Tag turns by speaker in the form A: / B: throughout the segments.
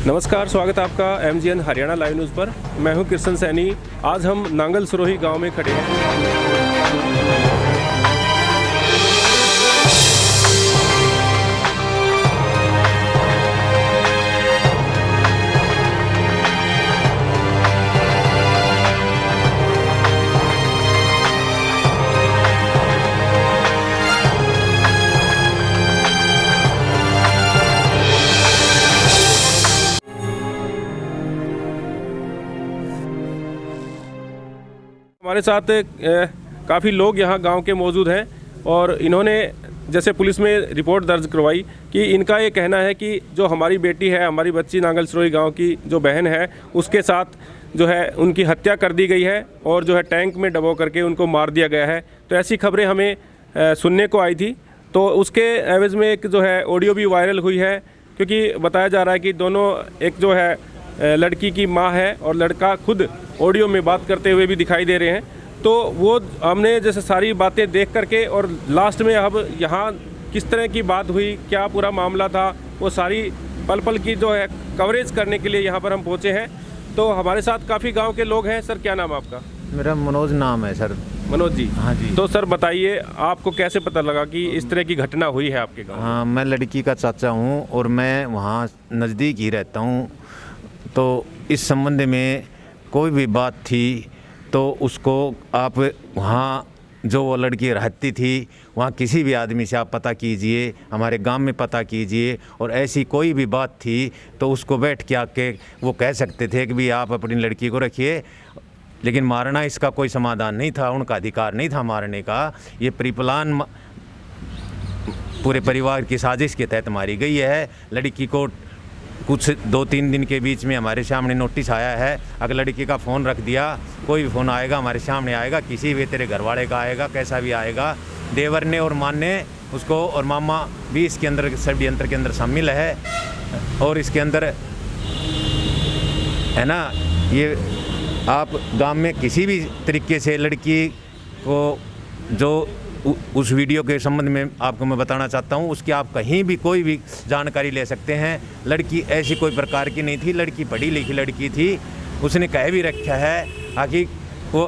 A: नमस्कार, स्वागत है आपका MGN हरियाणा लाइव न्यूज़ पर। मैं हूं कृष्ण सैनी। आज हम नांगल सरोही गांव में खड़े हैं। हमारे साथ काफ़ी लोग यहाँ गांव के मौजूद हैं और इन्होंने जैसे पुलिस में रिपोर्ट दर्ज करवाई कि इनका ये कहना है कि जो हमारी बेटी है, हमारी बच्ची नांगल सरोही गांव की जो बहन है, उसके साथ जो है उनकी हत्या कर दी गई है और जो है टैंक में डबो करके उनको मार दिया गया है। तो ऐसी खबरें हमें सुनने को आई थी। तो उसके एवज में एक जो है ऑडियो भी वायरल हुई है, क्योंकि बताया जा रहा है कि दोनों, एक जो है लड़की की माँ है और लड़का खुद ऑडियो में बात करते हुए भी दिखाई दे रहे हैं। तो वो हमने जैसे सारी बातें देख करके और लास्ट में अब यहाँ किस तरह की बात हुई, क्या पूरा मामला था, वो सारी पल पल की जो है कवरेज करने के लिए यहाँ पर हम पहुँचे हैं। तो हमारे साथ काफ़ी गांव के लोग हैं। सर, क्या नाम है आपका?
B: मेरा मनोज नाम है सर।
A: मनोज जी?
B: हाँ जी।
A: तो सर बताइए, आपको कैसे पता लगा कि इस तरह की घटना हुई है आपके गाँव?
B: हाँ, मैं लड़की का चाचा हूँ और मैं वहाँ नज़दीक ही रहता हूँ। तो इस संबंध में कोई भी बात थी तो उसको आप वहाँ जो वो लड़की रहती थी वहाँ किसी भी आदमी से आप पता कीजिए, हमारे गांव में पता कीजिए। और ऐसी कोई भी बात थी तो उसको बैठ के आके वो कह सकते थे कि भी आप अपनी लड़की को रखिए। लेकिन मारना इसका कोई समाधान नहीं था, उनका अधिकार नहीं था मारने का। ये प्रीप्लान पूरे परिवार की साजिश के तहत मारी गई है। लड़की को कुछ 2-3 दिन के बीच में हमारे सामने नोटिस आया है। अगर लड़की का फ़ोन रख दिया, कोई भी फ़ोन आएगा हमारे सामने आएगा, किसी भी तेरे घर वाले का आएगा, कैसा भी आएगा। देवर ने और मान ने उसको, और मामा भी इसके अंदर षड्यंत्र के अंदर शामिल है। और इसके अंदर है ना, ये आप गांव में किसी भी तरीके से लड़की को, जो उस वीडियो के संबंध में आपको मैं बताना चाहता हूँ, उसकी आप कहीं भी कोई भी जानकारी ले सकते हैं। लड़की ऐसी कोई प्रकार की नहीं थी, लड़की पढ़ी लिखी लड़की थी। उसने कह भी रखा है कि वो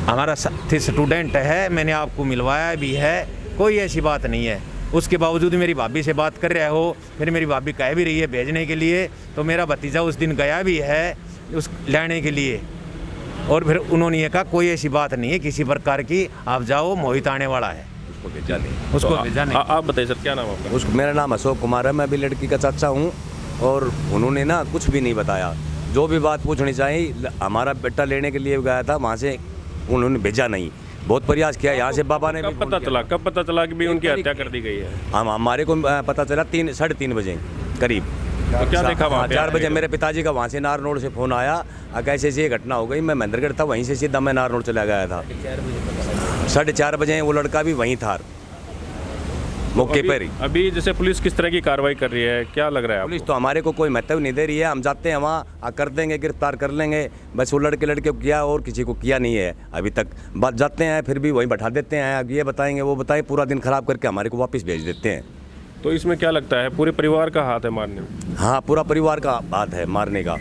B: हमारा साथी स्टूडेंट है, मैंने आपको मिलवाया भी है, कोई ऐसी बात नहीं है। उसके बावजूद मेरी भाभी से बात कर रहे हो, फिर मेरी भाभी कह भी रही है भेजने के लिए। तो मेरा भतीजा उस दिन गया भी है उस लेने के लिए, और फिर उन्होंने ये कहा कोई ऐसी बात नहीं है किसी प्रकार की, आप जाओ, मोहित आने वाला है, उसको भेजा नहीं, उसको भेजा नहीं।
A: आप बताइए सर, क्या नाम है आपका?
C: उसको, मेरा नाम अशोक कुमार है, मैं भी लड़की का चाचा हूँ। और उन्होंने ना कुछ भी नहीं बताया। जो भी बात पूछनी चाहिए, हमारा बेटा लेने के लिए गया था, वहाँ से उन्होंने भेजा नहीं। बहुत प्रयास किया यहाँ से। बाबा ने
A: कब पता चला कि भी उनकी हत्या कर दी गई है?
C: हमारे को पता चला 3-3:30 बजे करीब।
A: तो क्या देखा वहाँ पे?
C: 4 बजे मेरे पिताजी का वहाँ से नारनौल से फ़ोन आया, कैसे ये घटना हो गई। मैं महेंद्रगढ़ था, वहीं से सीधा मैं नारनौल चला गया था। 4:30 बजे वो लड़का भी वहीं था मौके पर ही।
A: अभी जैसे पुलिस किस तरह की कार्रवाई कर रही है, क्या लग रहा है?
C: पुलिस तो हमारे को कोई महत्व नहीं दे रही है। हम जाते हैं वहाँ, कर देंगे, गिरफ्तार कर लेंगे, बस वो लड़के को किया और किसी को किया नहीं है अभी तक। बात जाते हैं फिर भी वहीं बैठा देते हैं, ये बताएंगे वो बताएं, पूरा दिन खराब करके हमारे को वापस भेज देते हैं।
A: तो इसमें क्या लगता है, पूरे परिवार का हाथ है मारने में?
C: हाँ, पूरा परिवार का हाथ है मारने का।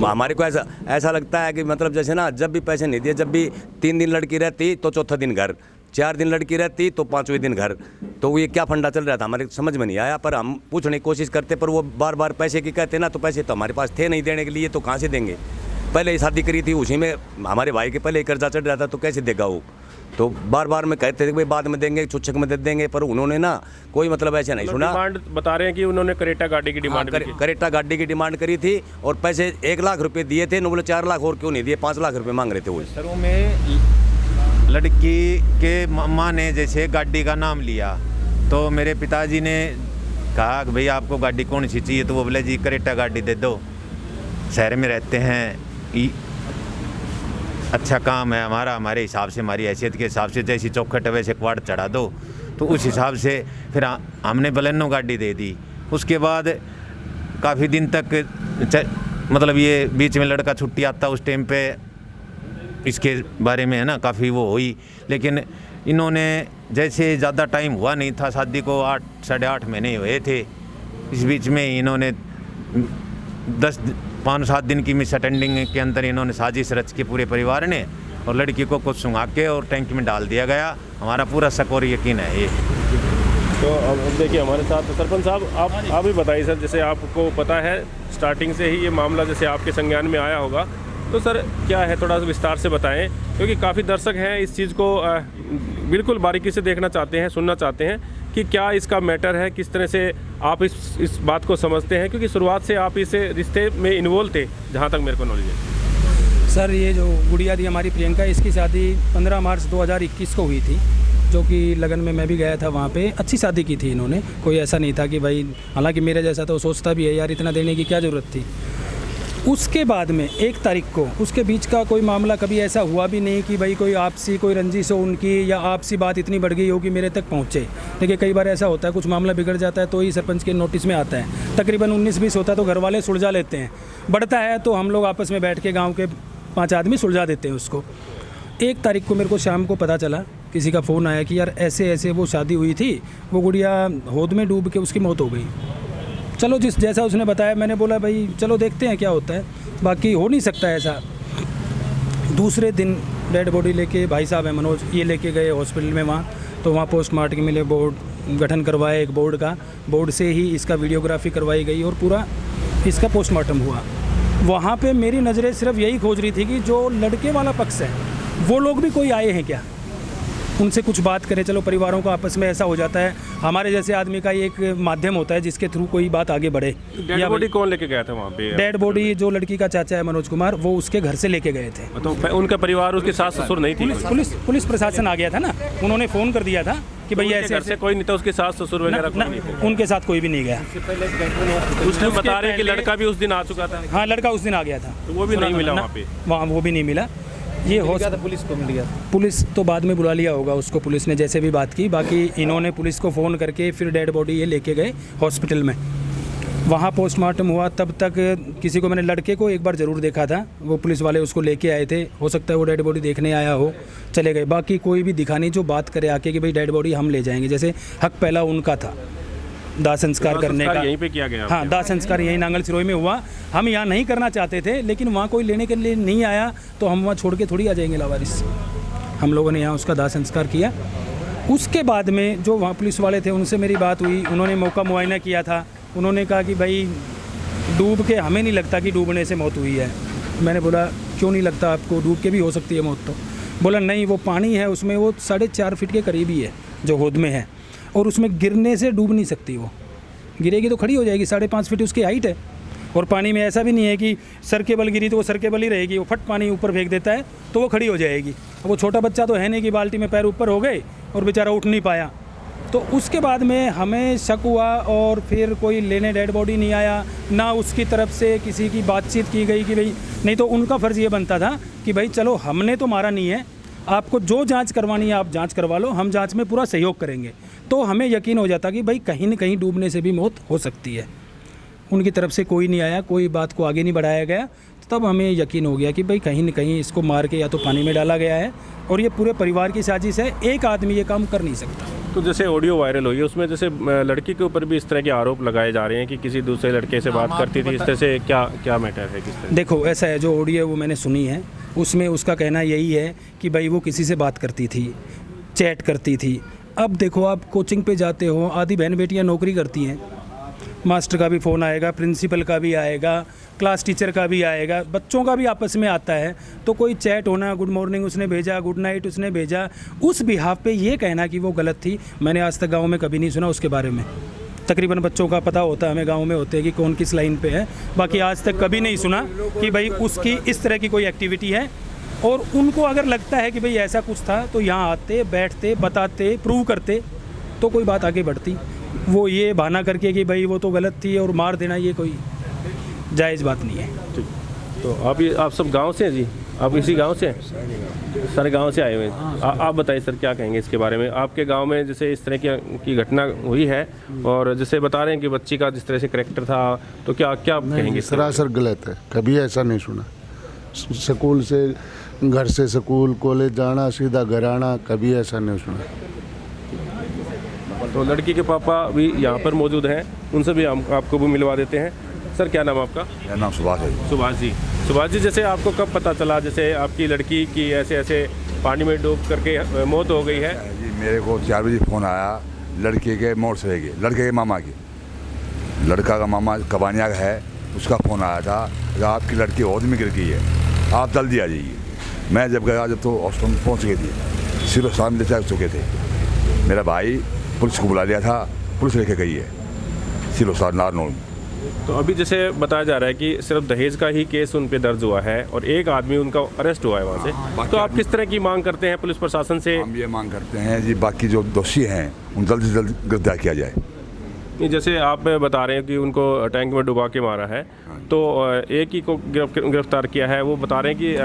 C: हमारे को ऐसा लगता है कि मतलब जैसे ना, जब भी पैसे नहीं दिए, जब भी 3 दिन लड़की रहती तो चौथा दिन घर, 4 दिन लड़की रहती तो 5वें दिन घर। तो ये क्या फंडा चल रहा था हमारे समझ में नहीं आया। पर हम पूछने की कोशिश करते, पर वो बार बार पैसे की कहते ना, तो पैसे तो हमारे पास थे नहीं देने के लिए, तो कहाँ से देंगे। पहले ही शादी करी थी, उसी में हमारे भाई के पहले ही कर्जा चढ़ रहा था, तो कैसे देगा वो। तो बार बार में कहते थे भाई बाद में देंगे, छुच्छक में दे देंगे, पर उन्होंने ना कोई मतलब ऐसा नहीं सुना।
A: डिमांड बता रहे हैं कि उन्होंने करेटा गाड़ी की डिमांड
C: करेटा गाड़ी की डिमांड करी थी और पैसे 1 लाख रुपए दिए थे। बोले 4 लाख और क्यों नहीं दिए, 5 लाख रुपए मांग रहे थे वो।
B: सरों में लड़की के माँ ने जैसे गाड़ी का नाम लिया, तो मेरे पिताजी ने कहा कि भाई आपको गाड़ी कौन सी चाहिए, तो वो बोले जी करेटा गाड़ी दे दो, शहर में रहते हैं, अच्छा काम है हमारा, हमारे हिसाब से, हमारी हैसियत के हिसाब से, जैसी चौखट है वैसे क्वाड चढ़ा दो। तो उस हिसाब से फिर हमने बलेनो गाड़ी दे दी। उसके बाद काफ़ी दिन तक मतलब ये बीच में लड़का छुट्टी आता, उस टाइम पे इसके बारे में है ना काफ़ी वो हुई। लेकिन इन्होंने जैसे ज़्यादा टाइम हुआ नहीं था शादी को, 8 साढ़े 8 महीने हुए थे। इस बीच में इन्होंने 5-7 दिन की मिस अटेंडिंग के अंदर इन्होंने साजिश रच के पूरे परिवार ने, और लड़की को कुछ सुंघा के और टैंक में डाल दिया गया। हमारा पूरा शक और यकीन है ये।
A: तो अब देखिए हमारे साथ सरपंच साहब, आप भी बताइए सर, जैसे आपको पता है स्टार्टिंग से ही ये मामला जैसे आपके संज्ञान में आया होगा, तो सर क्या है, थोड़ा सा विस्तार से बताएं, क्योंकि काफ़ी दर्शक हैं इस चीज़ को बिल्कुल बारीकी से देखना चाहते हैं, सुनना चाहते हैं कि क्या इसका मैटर है, किस तरह से आप इस बात को समझते हैं, क्योंकि शुरुआत से आप इस रिश्ते में इन्वॉल्व थे जहाँ तक मेरे को नॉलेज है।
D: सर ये जो गुड़िया थी हमारी प्रियंका, इसकी शादी 15 मार्च 2021 को हुई थी, जो कि लगन में मैं भी गया था वहाँ पे। अच्छी शादी की थी इन्होंने, कोई ऐसा नहीं था कि भाई, हालांकि मेरे जैसा तो सोचता भी है यार इतना देने की क्या ज़रूरत थी। उसके बाद में 1 तारीख को उसके बीच का कोई मामला कभी ऐसा हुआ भी नहीं कि भाई कोई आपसी कोई रंजिश हो उनकी, या आपसी बात इतनी बढ़ गई हो कि मेरे तक पहुँचे। देखिए कई बार ऐसा होता है, कुछ मामला बिगड़ जाता है तो ही सरपंच के नोटिस में आता है। तकरीबन 19-20 होता है तो घर वाले सुलझा लेते हैं, बढ़ता है तो हम लोग आपस में बैठ के गाँव के 5 आदमी सुलझा देते हैं उसको। 1 तारीख को मेरे को शाम को पता चला, किसी का फ़ोन आया कि यार ऐसे ऐसे वो शादी हुई थी, वो गुड़िया होद में डूब के उसकी मौत हो गई। चलो जैसा उसने बताया, मैंने बोला भाई चलो देखते हैं क्या होता है, बाकी हो नहीं सकता ऐसा। दूसरे दिन डेड बॉडी लेके भाई साहब है मनोज, ये लेके गए हॉस्पिटल में वहाँ, तो वहाँ पोस्टमार्टम के मिले, बोर्ड गठन करवाया एक बोर्ड का, बोर्ड से ही इसका वीडियोग्राफी करवाई गई और पूरा इसका पोस्टमार्टम हुआ। वहाँ पे मेरी नज़रें सिर्फ यही खोज रही थी कि जो लड़के वाला पक्ष है वो लोग भी कोई आए हैं क्या, उनसे कुछ बात करें। चलो परिवारों का आपस में ऐसा हो जाता है, हमारे जैसे आदमी का एक माध्यम होता है जिसके थ्रू कोई बात आगे बढ़े।
A: डेड बॉडी कौन लेके गया था वहाँ पे?
D: डेड बॉडी जो लड़की का चाचा है मनोज कुमार, वो उसके घर से लेके गए थे।
A: तो उनका परिवार, उसके सास ससुर नहीं थी?
D: पुलिस प्रशासन आ गया था ना, उन्होंने फ़ोन कर दिया था कि भैया ऐसे
A: ऐसे कोई नहीं था, उसके सास ससुर वगैरह कोई नहीं थे?
D: उनके साथ कोई भी नहीं गया।
A: उसने बता रहे कि लड़का भी उस दिन आ चुका था?
D: हाँ लड़का उस दिन आ गया था,
A: तो वो भी नहीं मिला वहाँ पे?
D: वहाँ वो भी नहीं मिला। ये हो सकता पुलिस को मिल गया, पुलिस तो बाद में बुला लिया होगा उसको, पुलिस ने जैसे भी बात की। बाकी इन्होंने पुलिस को फ़ोन करके फिर डेड बॉडी ये लेके गए हॉस्पिटल में, वहाँ पोस्टमार्टम हुआ। तब तक किसी को, मैंने लड़के को एक बार ज़रूर देखा था, वो पुलिस वाले उसको लेके आए थे, हो सकता है वो डेड बॉडी देखने आया हो, चले गए। बाकी कोई भी दिखा नहीं जो बात करे आके कि भाई डेड बॉडी हम ले जाएंगे। जैसे हक पहला उनका था दाह संस्कार करने का,
A: यहीं पे किया गया?
D: हाँ दाह संस्कार यहीं नांगल सिरोही में हुआ। हम यहाँ नहीं करना चाहते थे, लेकिन वहाँ कोई लेने के लिए नहीं आया तो हम वहाँ छोड़ के थोड़ी आ जाएंगे लावारिस। हम लोगों ने यहाँ उसका दाह संस्कार किया। उसके बाद में जो वहाँ पुलिस वाले थे उनसे मेरी बात हुई, उन्होंने मौका मुआयना किया था। उन्होंने कहा कि भाई डूब के हमें नहीं लगता कि डूबने से मौत हुई है। मैंने बोला क्यों नहीं लगता आपको, डूब के भी हो सकती है मौत? तो बोला नहीं, वो पानी है उसमें, वो 4.5 फीट के करीब ही है जो होद में है, और उसमें गिरने से डूब नहीं सकती। वो गिरेगी तो खड़ी हो जाएगी, 5.5 फीट उसकी हाइट है। और पानी में ऐसा भी नहीं है कि सर के बल गिरी तो वो सर के बल ही रहेगी, वो फट पानी ऊपर फेंक देता है तो वो खड़ी हो जाएगी। वो छोटा बच्चा तो है नहीं कि बाल्टी में पैर ऊपर हो गए और बेचारा उठ नहीं पाया। तो उसके बाद में हमें शक हुआ और फिर कोई लेने डेड बॉडी नहीं आया, ना उसकी तरफ से किसी की बातचीत की गई कि भाई, नहीं तो उनका फ़र्ज़ ये बनता था कि भाई चलो हमने तो मारा नहीं है, आपको जो जांच करवानी है आप जांच करवा लो, हम जांच में पूरा सहयोग करेंगे। तो हमें यकीन हो जाता कि भाई कहीं न कहीं डूबने से भी मौत हो सकती है। उनकी तरफ से कोई नहीं आया, कोई बात को आगे नहीं बढ़ाया गया, तो तब हमें यकीन हो गया कि भाई कहीं न कहीं इसको मार के या तो पानी में डाला गया है और ये पूरे परिवार की साजिश है, एक आदमी ये काम कर नहीं सकता।
A: तो जैसे ऑडियो वायरल हुई है उसमें जैसे लड़की के ऊपर भी इस तरह के आरोप लगाए जा रहे हैं कि किसी दूसरे लड़के से बात करती थी, इस तरह से क्या मैटर है, किस तरह?
D: देखो ऐसा है, जो ऑडियो वो मैंने सुनी है उसमें उसका कहना यही है कि भाई वो किसी से बात करती थी, चैट करती थी। अब देखो आप कोचिंग पे जाते हो, आधी बहन बेटियां नौकरी करती हैं, मास्टर का भी फ़ोन आएगा, प्रिंसिपल का भी आएगा, क्लास टीचर का भी आएगा, बच्चों का भी आपस में आता है, तो कोई चैट होना, गुड मॉर्निंग उसने भेजा, गुड नाइट उसने भेजा, उस बिहाफ पे ये कहना कि वो गलत थी, मैंने आज तक गाँव में कभी नहीं सुना उसके बारे में। तकरीबन बच्चों का पता होता है हमें गाँव में होते हैं कि कौन किस लाइन पे है, बाकी आज तक कभी नहीं सुना कि भाई उसकी इस तरह की कोई एक्टिविटी है। और उनको अगर लगता है कि भाई ऐसा कुछ था तो यहाँ आते, बैठते, बताते, प्रूव करते तो कोई बात आगे बढ़ती। वो ये बहाना करके कि भाई वो तो गलत थी और मार देना, ये कोई जायज़ बात नहीं है।
A: तो आप सब गांव से हैं जी? आप इसी गांव से हैं? सारे गांव से आए हुए हैं। आप बताइए सर क्या कहेंगे इसके बारे में? आपके गांव में जैसे इस तरह की घटना हुई है और जैसे बता रहे हैं कि बच्ची का जिस तरह से करैक्टर था, तो क्या कहेंगे?
E: सरासर गलत है, कभी ऐसा नहीं सुना। स्कूल से, घर से स्कूल, कॉलेज जाना, सीधा घर आना, कभी ऐसा नहीं सुना।
A: तो लड़की के पापा भी यहाँ पर मौजूद हैं, उनसे भी हम आपको भी मिलवा देते हैं। सर क्या नाम आपका?
F: मेरा नाम सुभाष है।
A: सुभाष जी। सुभाष जी, जैसे आपको कब पता चला जैसे आपकी लड़की की ऐसे ऐसे पानी में डूब करके मौत हो गई है?
F: जी मेरे को 4 बजे फ़ोन आया लड़के के मोड़ से के, लड़के के मामा के, लड़का का मामा कबानिया का है, उसका फ़ोन आया था कि आपकी लड़की हौद में गिर गई है, आप जल्दी आ जाइए। मैं जब गया जब तो हॉस्पिटल में पहुँच गई थी, सिर्फ सामने ले चुके थे। मेरा भाई पुलिस को बुला लिया था, पुलिस लेके गई है सिलोसार नारनौल।
A: तो अभी जैसे बताया जा रहा है कि सिर्फ दहेज का ही केस उन पे दर्ज हुआ है और एक आदमी उनका अरेस्ट हुआ है वहाँ से, तो आप किस तरह की मांग करते हैं पुलिस प्रशासन से?
F: हम ये मांग करते हैं जी बाकी जो दोषी हैं उन जल्द से जल्द गिरफ्तार किया जाए।
A: जैसे आप बता रहे हैं कि उनको टैंक में डुबा के मारा है, तो एक ही को गिरफ्तार किया है। वो बता रहे हैं कि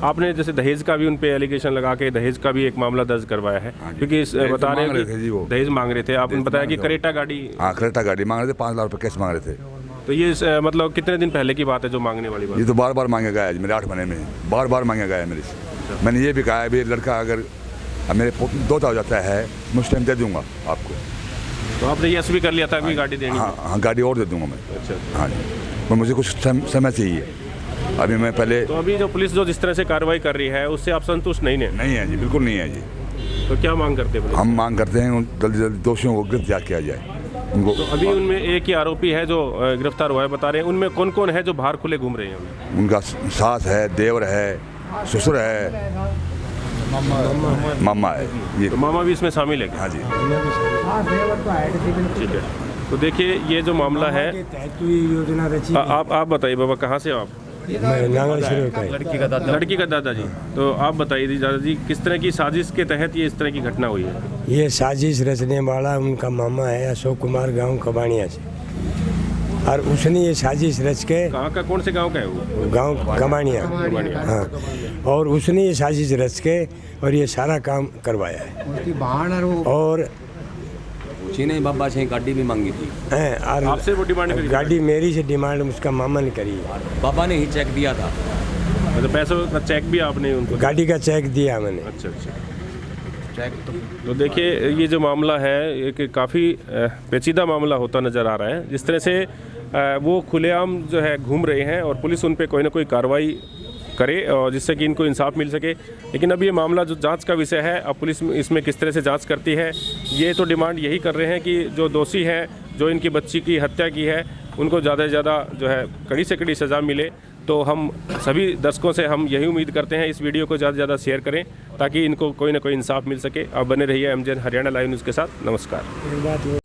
A: आपने जैसे दहेज का भी उन पे एलिगेशन लगा के दहेज का भी एक मामला दर्ज करवाया है, क्योंकि बता रहे हैं कि दहेज मांग रहे थे। आपने बताया कि क्रेटा गाड़ी,
F: हाँ क्रेटा गाड़ी मांग रहे थे, 5 लाख रुपये कैश मांग रहे थे।
A: तो ये मतलब कितने दिन पहले की बात है जो मांगने वाली बात?
F: ये तो बार बार मांगा गया है मेरे 8 महीने में, बार बार मांगा गया है मेरे से। मैंने ये भी कहा है भाई लड़का अगर मेरे दोता हो जाता है मैं उस टाइम दे दूँगा आपको।
A: तो आपने यस भी कर लिया था कि गाड़ी देनी?
F: हाँ गाड़ी और दे दूँगा मैं।
A: अच्छा।
F: हाँ जी, पर मुझे कुछ समय चाहिए अभी। मैं पहले
A: तो अभी जो पुलिस जो जिस तरह से कार्रवाई कर रही है उससे आप संतुष्ट नहीं है?
F: नहीं है जी, बिल्कुल नहीं है जी।
A: तो क्या मांग करते हैं?
F: हम मांग करते हैं जल्दी से जल्दी दोषियों को गिरफ्तार किया जाए उनको।
A: तो अभी उनमें एक ही आरोपी है जो गिरफ्तार हुआ है, बता रहे हैं। उनमें कौन कौन है जो बाहर खुले घूम रहे हैं?
F: उनका सास है, देवर है, ससुर है, मामा है। ये
A: तो मामा भी इसमें शामिल है?
F: हाँ जी।
A: ठीक है। तो देखिए ये जो मामला है, आप बताइए बाबा, कहाँ से आप? लड़की का दादा जी। तो आप बताइए दादाजी, किस तरह की साजिश के तहत ये इस तरह की घटना हुई है?
G: ये साजिश रचने वाला उनका मामा है अशोक कुमार, गांव कबानिया से, और उसने ये साजिश रच के,
A: कहाँ का, कौन से गांव का है वो?
G: गांव कबानिया, हाँ, और उसने ये साजिश रच के और ये सारा काम करवाया है। और
C: चीने बाबा से गाड़ी भी मांगी थी,
G: और
A: आपसे वो डिमांड करी?
G: गाड़ी मेरी से डिमांड उसका मामा ने करी है।
C: बाबा ने ही चेक दिया था,
A: मतलब पैसों का चेक भी आपने उनको?
G: गाड़ी का चेक दिया मैंने।
A: अच्छा अच्छा। तो देखिए ये जो मामला है एक काफ़ी पेचीदा मामला होता नज़र आ रहा है। जिस तरह से वो खुलेआम जो है घूम रहे हैं और पुलिस उन पे कोई ना कोई कार्रवाई करे और जिससे कि इनको इंसाफ मिल सके। लेकिन अब ये मामला जो जांच का विषय है, अब पुलिस इसमें किस तरह से जांच करती है, ये तो डिमांड यही कर रहे हैं कि जो दोषी हैं, जो इनकी बच्ची की हत्या की है, उनको ज़्यादा से ज़्यादा जो है कड़ी से कड़ी सज़ा मिले। तो हम सभी दर्शकों से हम यही उम्मीद करते हैं इस वीडियो को ज़्यादा से ज़्यादा शेयर करें ताकि इनको कोई ना कोई इंसाफ मिल सके। आप बने रहिए MJN हरियाणा लाइव न्यूज़ के साथ। नमस्कार।